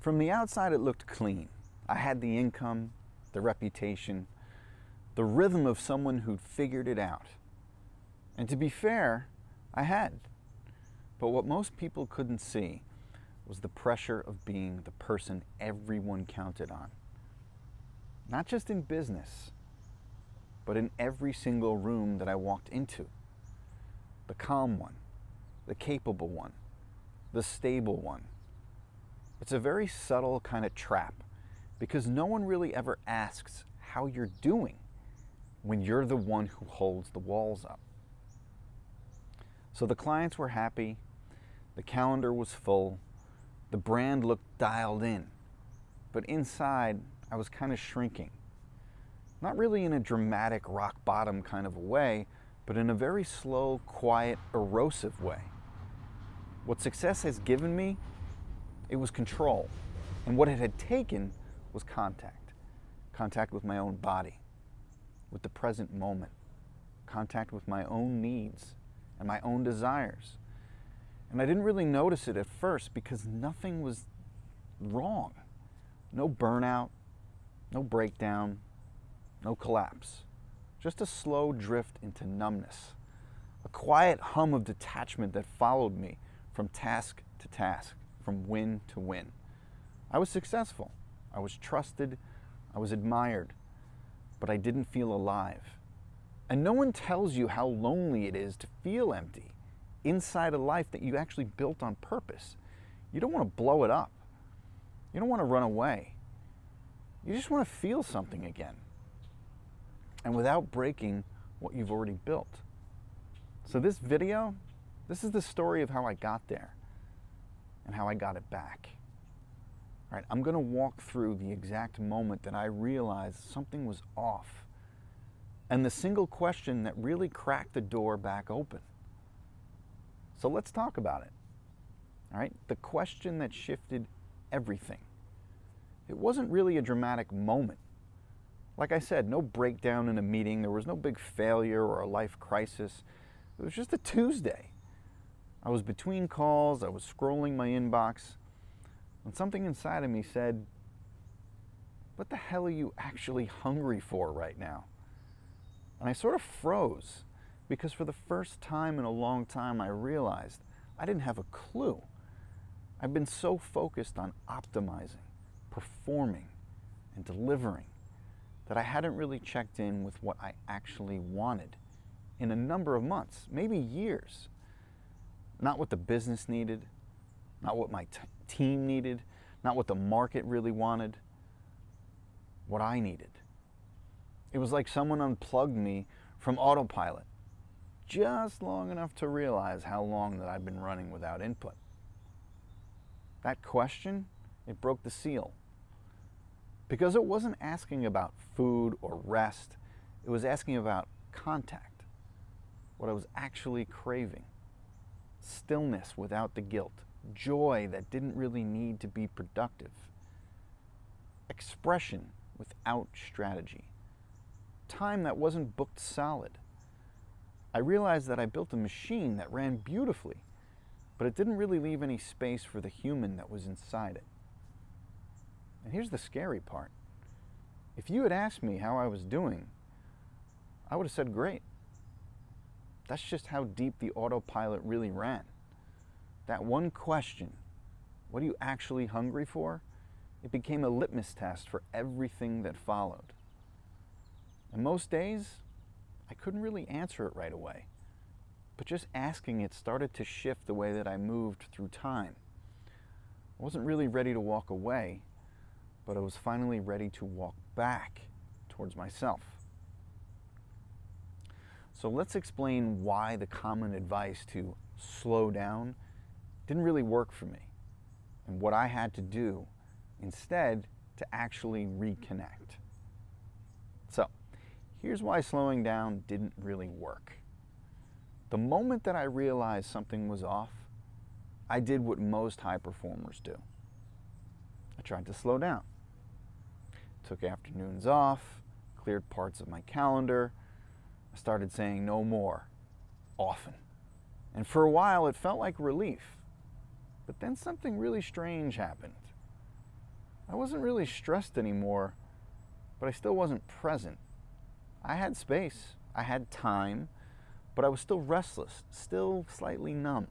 From the outside, it looked clean. I had the income, the reputation, the rhythm of someone who'd figured it out. And to be fair, I had. But what most people couldn't see was the pressure of being the person everyone counted on. Not just in business, but in every single room that I walked into. The calm one, the capable one, the stable one. It's a very subtle kind of trap because no one really ever asks how you're doing when you're the one who holds the walls up. So the clients were happy, the calendar was full, the brand looked dialed in, but inside I was kind of shrinking. Not really in a dramatic rock bottom kind of a way, but in a very slow, quiet, erosive way. What success has given me, it was control. And what it had taken was contact. Contact with my own body, with the present moment, contact with my own needs and my own desires. And I didn't really notice it at first because nothing was wrong. No burnout, no breakdown, no collapse. Just a slow drift into numbness. A quiet hum of detachment that followed me from task to task, from win to win. I was successful. I was trusted. I was admired. But I didn't feel alive. And no one tells you how lonely it is to feel empty inside a life that you actually built on purpose. You don't want to blow it up. You don't want to run away. You just want to feel something again. And without breaking what you've already built. So this video, this is the story of how I got there and how I got it back. All right, I'm going to walk through the exact moment that I realized something was off and the single question that really cracked the door back open. So let's talk about it. All right, the question that shifted everything. It wasn't really a dramatic moment. Like I said, no breakdown in a meeting. There was no big failure or a life crisis. It was just a Tuesday. I was between calls. I was scrolling my inbox. And something inside of me said, what the hell are you actually hungry for right now? And I sort of froze because for the first time in a long time, I realized I didn't have a clue. I've been so focused on optimizing, performing, and delivering that I hadn't really checked in with what I actually wanted in a number of months, maybe years. Not what the business needed, not what my team needed, not what the market really wanted, what I needed. It was like someone unplugged me from autopilot, just long enough to realize how long that I'd been running without input. That question, it broke the seal. Because it wasn't asking about food or rest, it was asking about contact, what I was actually craving. Stillness without the guilt, joy that didn't really need to be productive, expression without strategy, time that wasn't booked solid. I realized that I built a machine that ran beautifully, but it didn't really leave any space for the human that was inside it. And here's the scary part. If you had asked me how I was doing, I would have said great. That's just how deep the autopilot really ran. That one question, what are you actually hungry for? It became a litmus test for everything that followed. And most days, I couldn't really answer it right away. But just asking it started to shift the way that I moved through time. I wasn't really ready to walk away, but I was finally ready to walk back towards myself. So let's explain why the common advice to slow down didn't really work for me, and what I had to do instead to actually reconnect. So here's why slowing down didn't really work. The moment that I realized something was off, I did what most high performers do. I tried to slow down. Took afternoons off, cleared parts of my calendar. I started saying no more, often. And for a while it felt like relief. But then something really strange happened. I wasn't really stressed anymore, but I still wasn't present. I had space, I had time, but I was still restless, still slightly numb.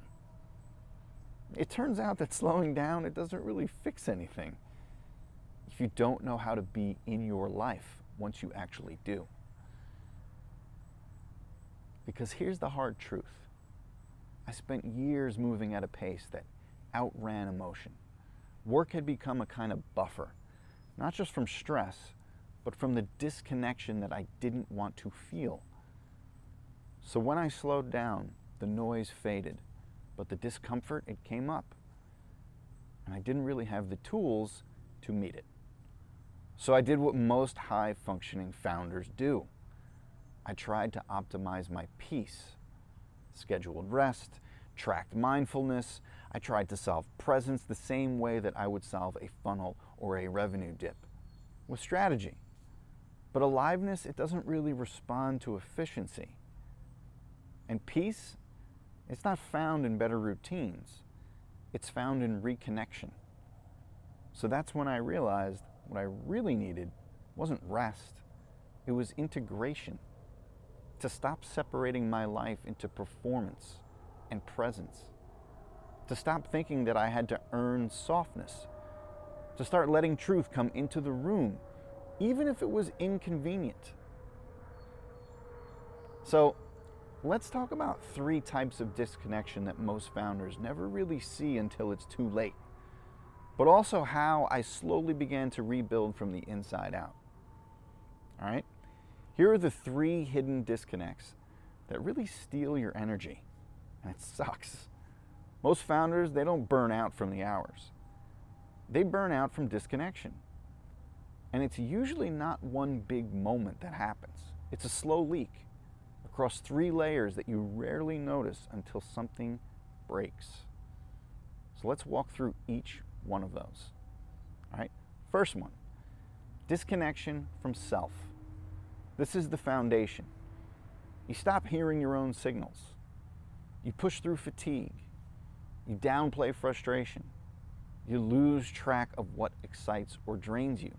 It turns out that slowing down, it doesn't really fix anything if you don't know how to be in your life once you actually do. Because here's the hard truth. I spent years moving at a pace that outran emotion. Work had become a kind of buffer, not just from stress, but from the disconnection that I didn't want to feel. So when I slowed down, the noise faded, but the discomfort, it came up. And I didn't really have the tools to meet it. So I did what most high-functioning founders do. I tried to optimize my peace. Scheduled rest, tracked mindfulness. I tried to solve presence the same way that I would solve a funnel or a revenue dip, with strategy. But aliveness, it doesn't really respond to efficiency. And peace, it's not found in better routines. It's found in reconnection. So that's when I realized what I really needed wasn't rest. It was integration. To stop separating my life into performance and presence. To stop thinking that I had to earn softness. To start letting truth come into the room, even if it was inconvenient. So, let's talk about 3 types of disconnection that most founders never really see until it's too late, but also how I slowly began to rebuild from the inside out. All right? Here are the 3 hidden disconnects that really steal your energy, and it sucks. Most founders, they don't burn out from the hours. They burn out from disconnection. And it's usually not one big moment that happens. It's a slow leak across 3 layers that you rarely notice until something breaks. So let's walk through each one of those. All right? First one, disconnection from self. This is the foundation. You stop hearing your own signals. You push through fatigue. You downplay frustration. You lose track of what excites or drains you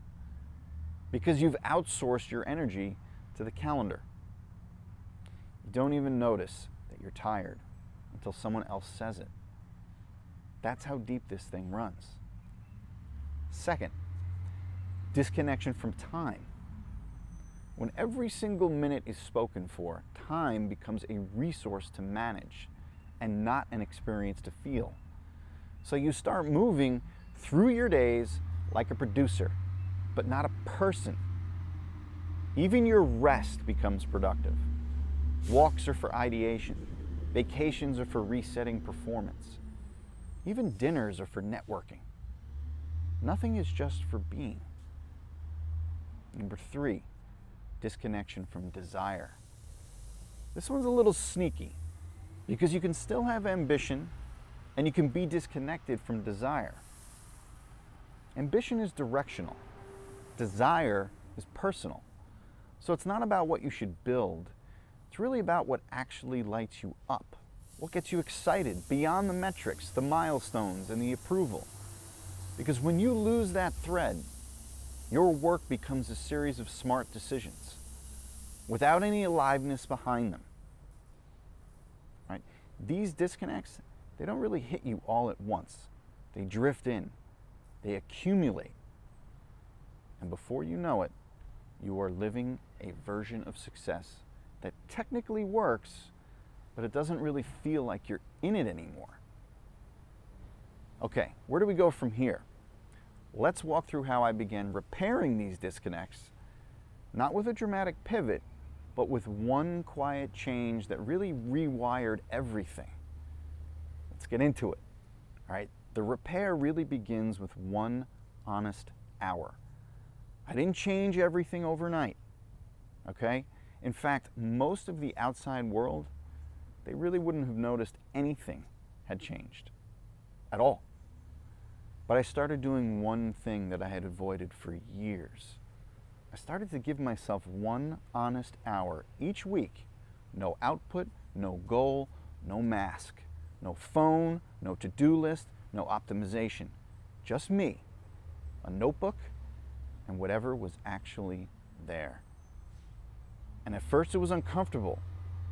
because you've outsourced your energy to the calendar. You don't even notice that you're tired until someone else says it. That's how deep this thing runs. Second, disconnection from time. When every single minute is spoken for, time becomes a resource to manage and not an experience to feel. So you start moving through your days like a producer, but not a person. Even your rest becomes productive. Walks are for ideation. Vacations are for resetting performance. Even dinners are for networking. Nothing is just for being. Number 3, disconnection from desire. This one's a little sneaky because you can still have ambition and you can be disconnected from desire. Ambition is directional. Desire is personal. So it's not about what you should build. It's really about what actually lights you up, what gets you excited beyond the metrics, the milestones, and the approval. Because when you lose that thread, your work becomes a series of smart decisions without any aliveness behind them. Right? These disconnects, they don't really hit you all at once. They drift in, they accumulate. And before you know it, you are living a version of success that technically works, but it doesn't really feel like you're in it anymore. Okay, where do we go from here? Let's walk through how I began repairing these disconnects, not with a dramatic pivot, but with one quiet change that really rewired everything. Let's get into it. All right, the repair really begins with one honest hour. I didn't change everything overnight, okay? In fact, most of the outside world, they really wouldn't have noticed anything had changed at all. But I started doing one thing that I had avoided for years. I started to give myself one honest hour each week. No output, no goal, no mask, no phone, no to-do list, no optimization. Just me a notebook, and whatever was actually there. And at first it was uncomfortable.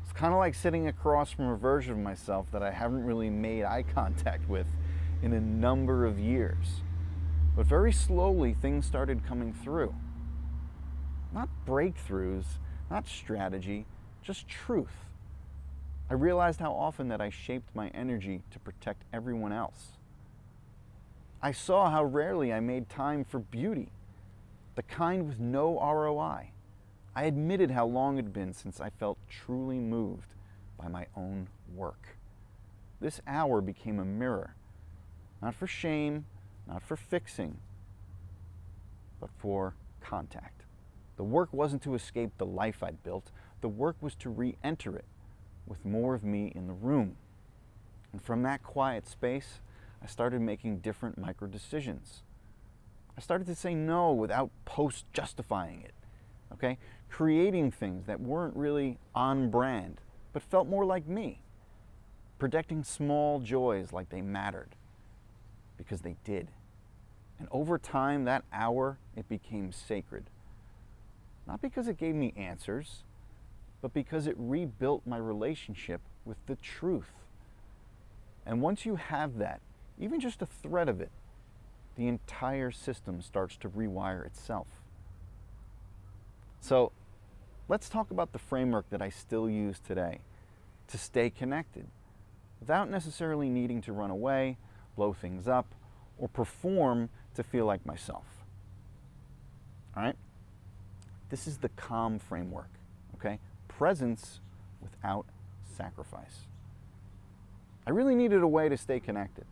It's kind of like sitting across from a version of myself that I haven't really made eye contact with in a number of years. But very slowly things started coming through. Not breakthroughs, not strategy, just truth. I realized how often that I shaped my energy to protect everyone else. I saw how rarely I made time for beauty, the kind with no ROI. I admitted how long it had been since I felt truly moved by my own work. This hour became a mirror, not for shame, not for fixing, but for contact. The work wasn't to escape the life I'd built. The work was to re-enter it with more of me in the room. And from that quiet space, I started making different micro decisions. I started to say no without post-justifying it, okay? Creating things that weren't really on brand, but felt more like me. Protecting small joys like they mattered, because they did. And over time, that hour, it became sacred. Not because it gave me answers, but because it rebuilt my relationship with the truth. And once you have that, even just a thread of it, the entire system starts to rewire itself. So let's talk about the framework that I still use today to stay connected without necessarily needing to run away, blow things up, or perform to feel like myself. All right? This is the calm framework, okay? Presence without sacrifice. I really needed a way to stay connected,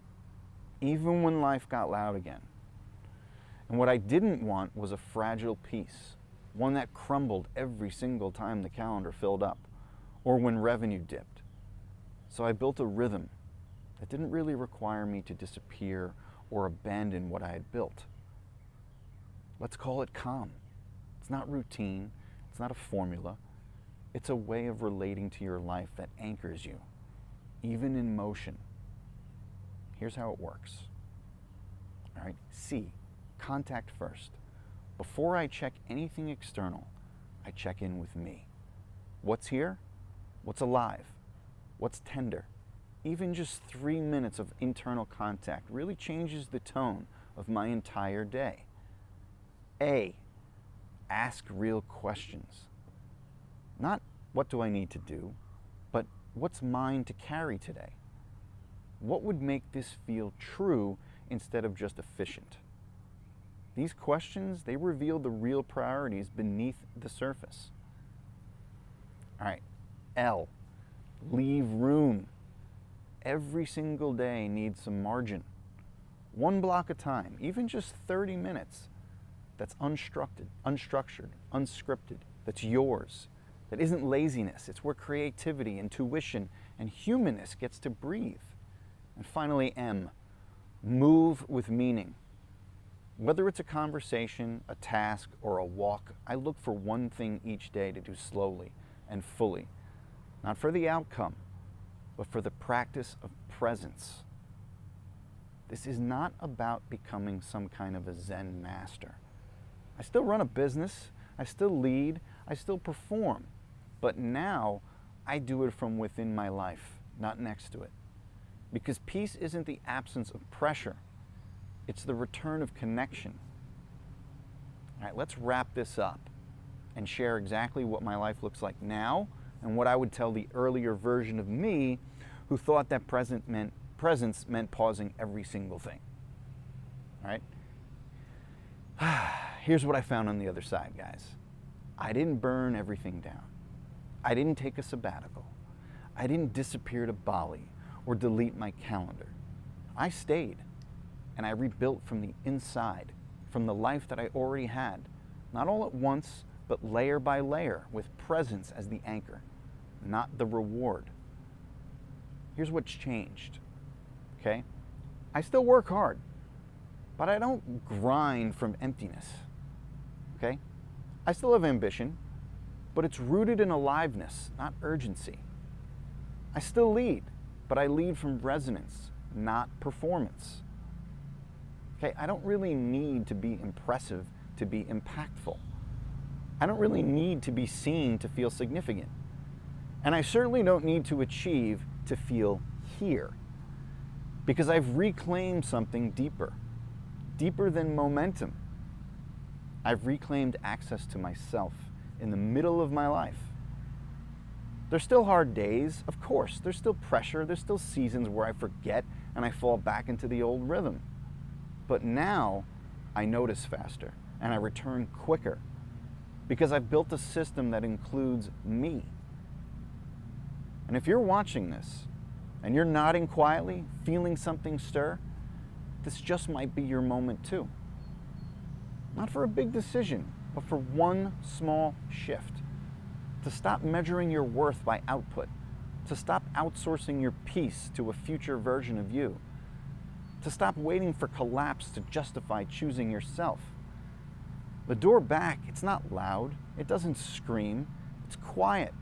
even when life got loud again. And what I didn't want was a fragile peace, one that crumbled every single time the calendar filled up, or when revenue dipped. So I built a rhythm that didn't really require me to disappear or abandon what I had built. Let's call it calm. It's not routine, it's not a formula. It's a way of relating to your life that anchors you, even in motion. Here's how it works. All right, C, contact first. Before I check anything external, I check in with me. What's here? What's alive? What's tender? Even just 3 minutes of internal contact really changes the tone of my entire day. A, ask real questions. Not what do I need to do, but what's mine to carry today? What would make this feel true instead of just efficient? These questions, they reveal the real priorities beneath the surface. All right, L, leave room. Every single day needs some margin. One block of time, even just 30 minutes, that's unstructured, unscripted, that's yours, that isn't laziness. It's where creativity, intuition, and humanness gets to breathe. And finally, M, move with meaning. Whether it's a conversation, a task, or a walk, I look for one thing each day to do slowly and fully. Not for the outcome, but for the practice of presence. This is not about becoming some kind of a Zen master. I still run a business, I still lead, I still perform, but now I do it from within my life, not next to it. Because peace isn't the absence of pressure, it's the return of connection. All right, let's wrap this up and share exactly what my life looks like now and what I would tell the earlier version of me who thought that presence meant pausing every single thing. All right? Here's what I found on the other side, guys. I didn't burn everything down. I didn't take a sabbatical. I didn't disappear to Bali or delete my calendar. I stayed, and I rebuilt from the inside, from the life that I already had, not all at once, but layer by layer, with presence as the anchor, not the reward. Here's what's changed, okay? I still work hard, but I don't grind from emptiness, okay? I still have ambition, but it's rooted in aliveness, not urgency. I still lead, but I lead from resonance, not performance. Okay, I don't really need to be impressive to be impactful. I don't really need to be seen to feel significant. And I certainly don't need to achieve to feel here. Because I've reclaimed something deeper, deeper than momentum. I've reclaimed access to myself in the middle of my life. There's still hard days, of course. There's still pressure. There's still seasons where I forget and I fall back into the old rhythm. But now I notice faster and I return quicker because I've built a system that includes me. And if you're watching this and you're nodding quietly, feeling something stir, this just might be your moment too. Not for a big decision, but for one small shift. To stop measuring your worth by output. To stop outsourcing your peace to a future version of you. To stop waiting for collapse to justify choosing yourself. The door back, it's not loud, it doesn't scream, it's quiet.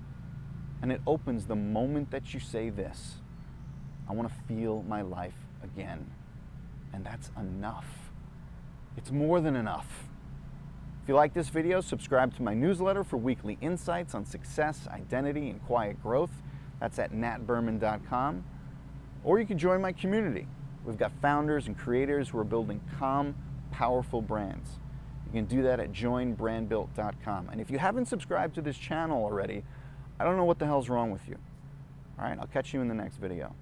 And it opens the moment that you say this: I want to feel my life again. And that's enough. It's more than enough. If you like this video, subscribe to my newsletter for weekly insights on success, identity, and quiet growth. That's at natberman.com. Or you can join my community. We've got founders and creators who are building calm, powerful brands. You can do that at joinbrandbuilt.com. And if you haven't subscribed to this channel already, I don't know what the hell's wrong with you. All right, I'll catch you in the next video.